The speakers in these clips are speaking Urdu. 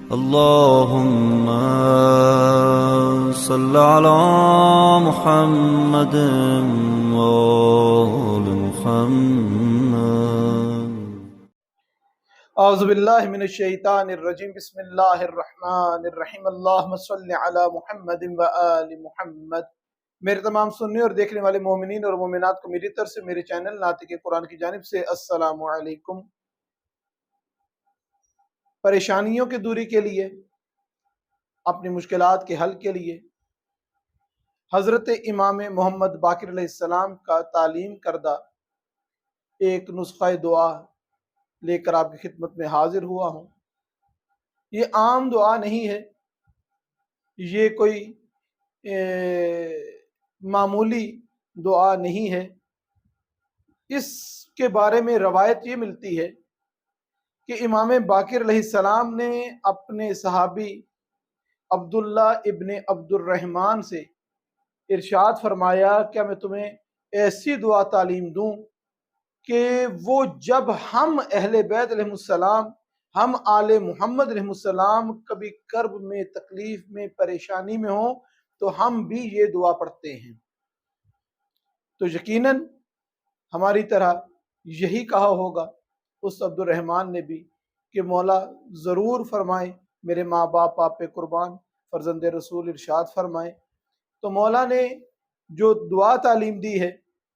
اللهم صل على محمد وآل محمد. اعوذ باللہ من الشیطان الرجیم. بسم اللہ الرحمن الرحیم. اللہم صل علی محمد وآل محمد. میرے تمام سننے اور دیکھنے والے مومنین اور مومنات کو میری طرف سے میرے چینل ناطق قرآن کی جانب سے السلام علیکم. پریشانیوں کی دوری کے لیے، اپنی مشکلات کے حل کے لیے حضرت امام محمد باقر علیہ السلام کا تعلیم کردہ ایک نسخہ دعا لے کر آپ کی خدمت میں حاضر ہوا ہوں. یہ عام دعا نہیں ہے، یہ کوئی معمولی دعا نہیں ہے. اس کے بارے میں روایت یہ ملتی ہے کہ امام باقر علیہ السلام نے اپنے صحابی عبداللہ ابن عبد الرحمن سے ارشاد فرمایا، کیا میں تمہیں ایسی دعا تعلیم دوں کہ وہ جب ہم اہل بیت علیہ السلام، ہم آل محمد علیہ السلام کبھی کرب میں، تکلیف میں، پریشانی میں ہوں تو ہم بھی یہ دعا پڑھتے ہیں. تو یقیناً ہماری طرح یہی کہا ہوگا اس عبد الرحمن نے بھی کہ مولا ضرور فرمائیں، میرے ماں باپ آپ پہ قربان، فرزند رسول ارشاد فرمائیں. تو مولا نے جو دعا تعلیم دی ہے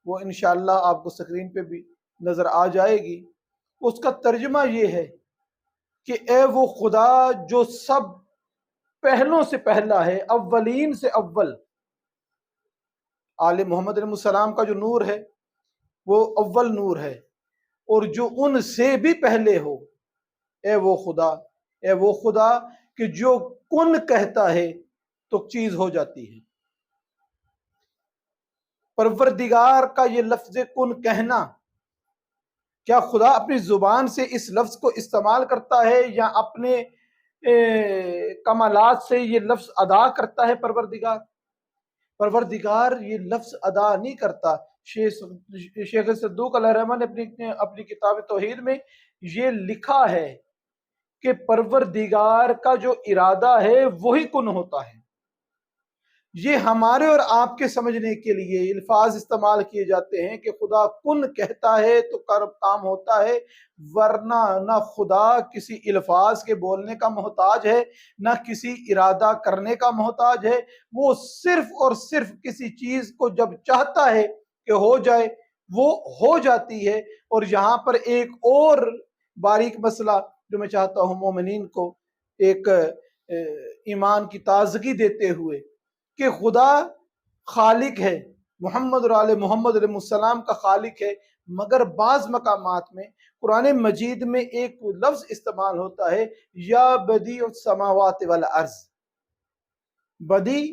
وہ انشاءاللہ آپ کو سکرین پہ بھی نظر آ جائے گی. اس کا ترجمہ یہ ہے کہ اے وہ خدا جو سب پہلوں سے پہلا ہے، اولین سے اول. آل محمد علیہ السلام کا جو نور ہے وہ اول نور ہے، اور جو ان سے بھی پہلے ہو. اے وہ خدا، اے وہ خدا کہ جو کن کہتا ہے تو چیز ہو جاتی ہے. پروردگار کا یہ لفظ کن کہنا، کیا خدا اپنی زبان سے اس لفظ کو استعمال کرتا ہے یا اپنے کمالات سے یہ لفظ ادا کرتا ہے؟ پروردگار یہ لفظ ادا نہیں کرتا. شیخ صدوق علیہ الرحمہ نے اپنی کتاب توحید میں یہ لکھا ہے کہ پروردگار کا جو ارادہ ہے وہی کن ہوتا ہے. یہ ہمارے اور آپ کے سمجھنے کے لیے الفاظ استعمال کیے جاتے ہیں کہ خدا کن کہتا ہے تو کام ہوتا ہے، ورنہ نہ خدا کسی الفاظ کے بولنے کا محتاج ہے، نہ کسی ارادہ کرنے کا محتاج ہے. وہ صرف اور صرف کسی چیز کو جب چاہتا ہے کہ ہو جائے وہ ہو جاتی ہے. اور یہاں پر ایک اور باریک مسئلہ جو میں چاہتا ہوں مومنین کو ایک ایمان کی تازگی دیتے ہوئے، کہ خدا خالق ہے، محمد اور آل محمد علیہ السلام کا خالق ہے، مگر بعض مقامات میں قرآن مجید میں ایک لفظ استعمال ہوتا ہے، یا بدیع السماوات والارض. بدیع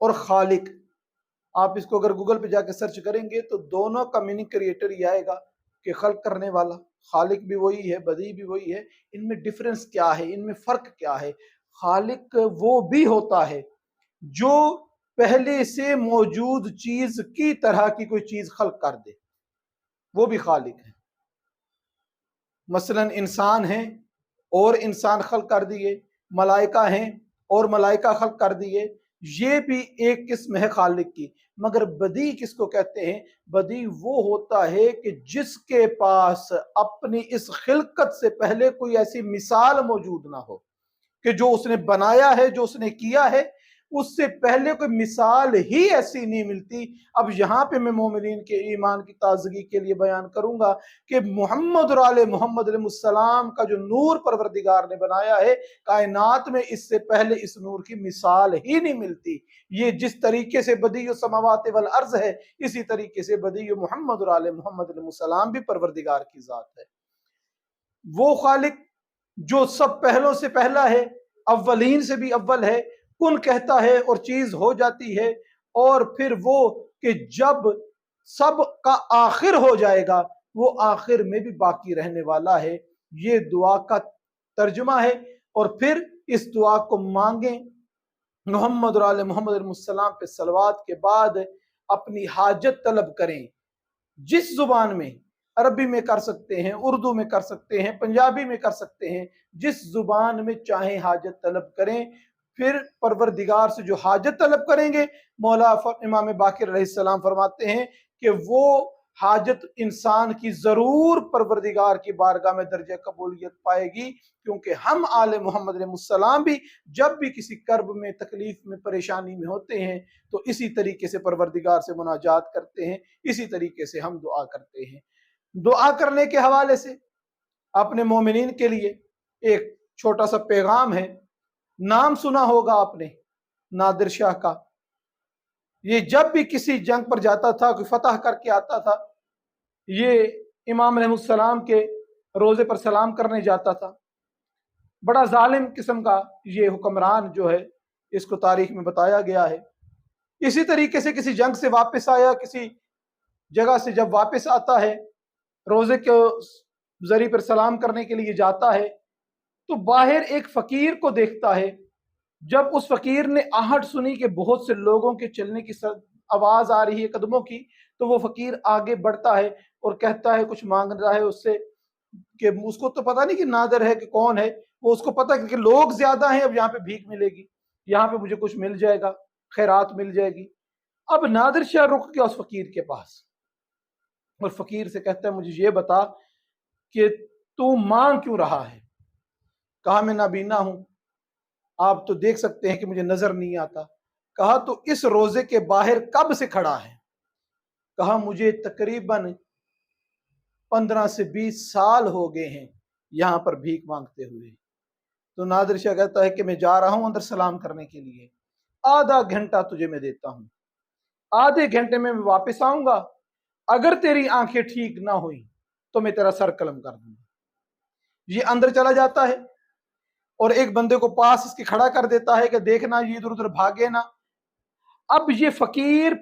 اور خالق، آپ اس کو اگر گوگل پہ جا کے سرچ کریں گے تو دونوں کا میننگ کریٹر ہی آئے گا کہ خلق کرنے والا. خالق بھی وہی ہے، بدیع بھی وہی ہے. ان میں ڈفرنس کیا ہے، ان میں فرق کیا ہے؟ خالق وہ بھی ہوتا ہے جو پہلے سے موجود چیز کی طرح کی کوئی چیز خلق کر دے، وہ بھی خالق ہے. مثلا انسان ہیں اور انسان خلق کر دیے، ملائکہ ہیں اور ملائکہ خلق کر دیے، یہ بھی ایک قسم ہے خالق کی. مگر بدیع کس کو کہتے ہیں؟ بدیع وہ ہوتا ہے کہ جس کے پاس اپنی اس خلقت سے پہلے کوئی ایسی مثال موجود نہ ہو، کہ جو اس نے بنایا ہے، جو اس نے کیا ہے، اس سے پہلے کوئی مثال ہی ایسی نہیں ملتی. اب یہاں پہ میں مومنین کے ایمان کی تازگی کے لیے بیان کروں گا کہ محمد اور آل محمد علیہ السلام کا جو نور پروردگار نے بنایا ہے، کائنات میں اس سے پہلے اس نور کی مثال ہی نہیں ملتی. یہ جس طریقے سے بدیع السماوات والارض ہے، اسی طریقے سے بدیع محمد اور آل محمد علیہ السلام بھی پروردگار کی ذات ہے. وہ خالق جو سب پہلوں سے پہلا ہے، اولین سے بھی اول ہے، کن کہتا ہے اور چیز ہو جاتی ہے. اور پھر وہ کہ جب سب کا آخر ہو جائے گا وہ آخر میں بھی باقی رہنے والا ہے. یہ دعا کا ترجمہ ہے. اور پھر اس دعا کو مانگیں، محمد اور آل محمد علیہ السلام پہ صلوات کے بعد اپنی حاجت طلب کریں جس زبان میں عربی میں کر سکتے ہیں، اردو میں کر سکتے ہیں، پنجابی میں کر سکتے ہیں، جس زبان میں چاہیں حاجت طلب کریں۔ پھر پروردگار سے جو حاجت طلب کریں گے، مولا امام باقر علیہ السلام فرماتے ہیں کہ وہ حاجت انسان کی ضرور پروردگار کی بارگاہ میں درجہ قبولیت پائے گی، کیونکہ ہم آل محمد علیہ السلام بھی جب بھی کسی کرب میں، تکلیف میں، پریشانی میں ہوتے ہیں تو اسی طریقے سے پروردگار سے مناجات کرتے ہیں، اسی طریقے سے ہم دعا کرتے ہیں۔ دعا کرنے کے حوالے سے اپنے مومنین کے لیے ایک چھوٹا سا پیغام ہے۔ نام سنا ہوگا آپ نے نادر شاہ کا۔ یہ جب بھی کسی جنگ پر جاتا تھا، کوئی فتح کر کے آتا تھا، یہ امام علیہ السلام کے روزے پر سلام کرنے جاتا تھا۔ بڑا ظالم قسم کا یہ حکمران جو ہے، اس کو تاریخ میں بتایا گیا ہے۔ اسی طریقے سے کسی جنگ سے واپس آیا، کسی جگہ سے جب واپس آتا ہے، روزے کے ذریعے پر سلام کرنے کے لیے جاتا ہے تو باہر ایک فقیر کو دیکھتا ہے۔ جب اس فقیر نے آہٹ سنی کہ بہت سے لوگوں کے چلنے کی آواز آ رہی ہے، قدموں کی، تو وہ فقیر آگے بڑھتا ہے اور کہتا ہے، کچھ مانگ رہا ہے اس سے، کہ اس کو تو پتہ نہیں کہ نادر ہے کہ کون ہے، وہ اس کو پتہ کہ لوگ زیادہ ہیں، اب یہاں پہ بھیک ملے گی، یہاں پہ مجھے کچھ مل جائے گا، خیرات مل جائے گی۔ اب نادر شاہ رک گیا اس فقیر کے پاس اور فقیر سے کہتا ہے، مجھے یہ بتا کہ تو مانگ کیوں رہا ہے؟ کہا، میں نابینا ہوں، آپ تو دیکھ سکتے ہیں کہ مجھے نظر نہیں آتا۔ کہا، تو اس روزے کے باہر کب سے کھڑا ہے؟ کہا، مجھے تقریباً 15 سے 20 سال ہو گئے ہیں یہاں پر بھیک مانگتے ہوئے۔ تو نادر شاہ کہتا ہے کہ میں جا رہا ہوں اندر سلام کرنے کے لیے، آدھا گھنٹہ تجھے میں دیتا ہوں، آدھے گھنٹے میں واپس آؤں گا، اگر تیری آنکھیں ٹھیک نہ ہوئی تو میں تیرا سر قلم کر دوں گا۔ یہ اندر چلا جاتا ہے اور ایک بندے کو پاس اس کے کھڑا کر دیتا ہے کہ دیکھنا یہ ادھر ادھر بھاگے نا۔ اب یہ فقیر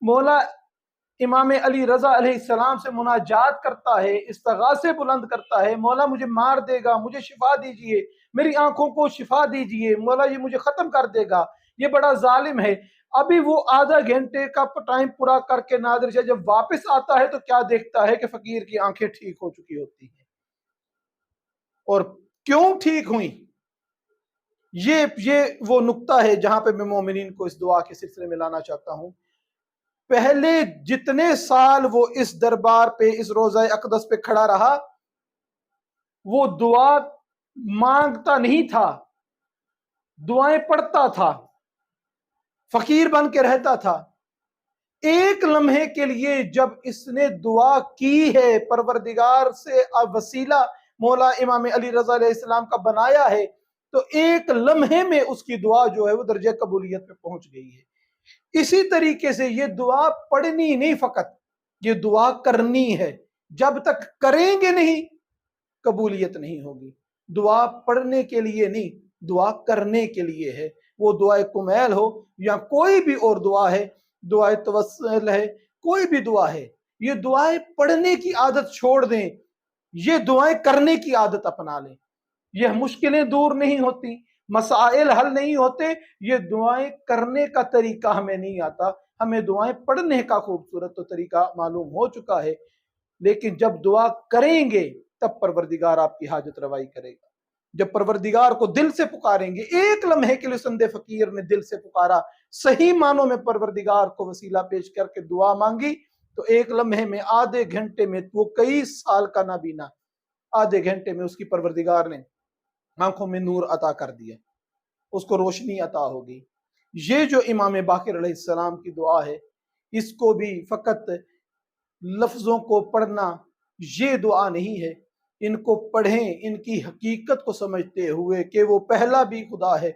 مولا امام علی رضا علیہ السلام سے مناجات کرتا ہے، استغاثے بلند کرتا ہے، مولا مجھے مار دے گا، مجھے شفا دیجئے، میری آنکھوں کو شفا دیجئے، مولا یہ مجھے ختم کر دے گا، یہ بڑا ظالم ہے۔ ابھی وہ آدھا گھنٹے کا ٹائم پورا کر کے نادر شاہ جب واپس آتا ہے تو کیا دیکھتا ہے کہ فقیر کی آنکھیں ٹھیک ہو چکی ہوتی ہیں۔ اور کیوں ٹھیک ہوئیں؟ یہ وہ نقطہ ہے جہاں پہ میں مومنین کو اس دعا کے سلسلے میں لانا چاہتا ہوں۔ پہلے جتنے سال وہ اس دربار پہ، اس روضہ اقدس پہ کھڑا رہا، وہ دعا مانگتا نہیں تھا، دعائیں پڑھتا تھا، فقیر بن کے رہتا تھا۔ ایک لمحے کے لیے جب اس نے دعا کی ہے، پروردگار سے وسیلہ مولا امام علی رضا علیہ السلام کا بنایا ہے، تو ایک لمحے میں اس کی دعا جو ہے وہ درجہ قبولیت پہ پہنچ گئی ہے۔ اسی طریقے سے یہ دعا پڑھنی نہیں، فقط یہ دعا کرنی ہے۔ جب تک کریں گے نہیں، قبولیت نہیں ہوگی۔ دعا پڑھنے کے لیے نہیں، دعا کرنے کے لیے ہے۔ وہ دعائے کمیل ہو یا کوئی بھی اور دعا ہے، دعائے توسل ہے، کوئی بھی دعا ہے، یہ دعائیں پڑھنے کی عادت چھوڑ دیں، یہ دعائیں کرنے کی عادت اپنا لیں۔ یہ مشکلیں دور نہیں ہوتی، مسائل حل نہیں ہوتے، یہ دعائیں کرنے کا طریقہ ہمیں نہیں آتا۔ ہمیں دعائیں پڑھنے کا خوبصورت تو طریقہ معلوم ہو چکا ہے، لیکن جب دعا کریں گے تب پروردگار آپ کی حاجت روائی کرے گا۔ جب پروردگار کو دل سے پکاریں گے، ایک لمحے کے لیے سندے فقیر نے دل سے پکارا، صحیح معنوں میں پروردگار کو وسیلہ پیش کر کے دعا مانگی، تو ایک لمحے میں، آدھے گھنٹے میں، وہ کئی سال کا نابینا، آدھے گھنٹے میں اس کی پروردگار نے آنکھوں میں نور عطا کر دیا، اس کو روشنی عطا ہو گئی۔ یہ جو امام باقر علیہ السلام کی دعا ہے، اس کو بھی فقط لفظوں کو پڑھنا یہ دعا نہیں ہے، ان کو پڑھیں ان کی حقیقت کو سمجھتے ہوئے کہ وہ پہلا بھی خدا ہے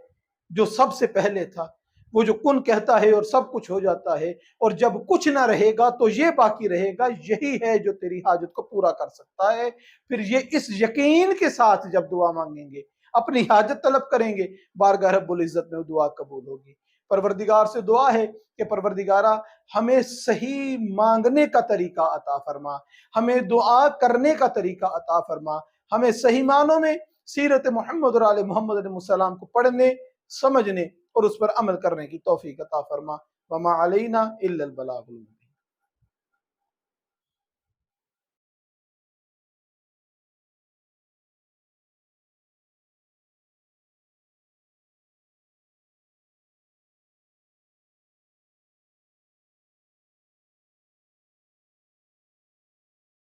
جو سب سے پہلے تھا، وہ جو کن کہتا ہے اور سب کچھ ہو جاتا ہے، اور جب کچھ نہ رہے گا تو یہ باقی رہے گا، یہی ہے جو تیری حاجت کو پورا کر سکتا ہے۔ پھر یہ اس یقین کے ساتھ جب دعا مانگیں گے، اپنی حاجت طلب کریں گے، بارگاہ رب العزت میں دعا قبول ہوگی۔ پروردگار سے دعا ہے کہ پروردگارہ ہمیں صحیح مانگنے کا طریقہ عطا فرما، ہمیں دعا کرنے کا طریقہ عطا فرما، ہمیں صحیح معنوں میں سیرت محمد اور آل محمد علیہ السلام کو پڑھنے، سمجھنے اور اس پر عمل کرنے کی توفیق عطا فرما۔ وما علینا الا البلاغ المبین۔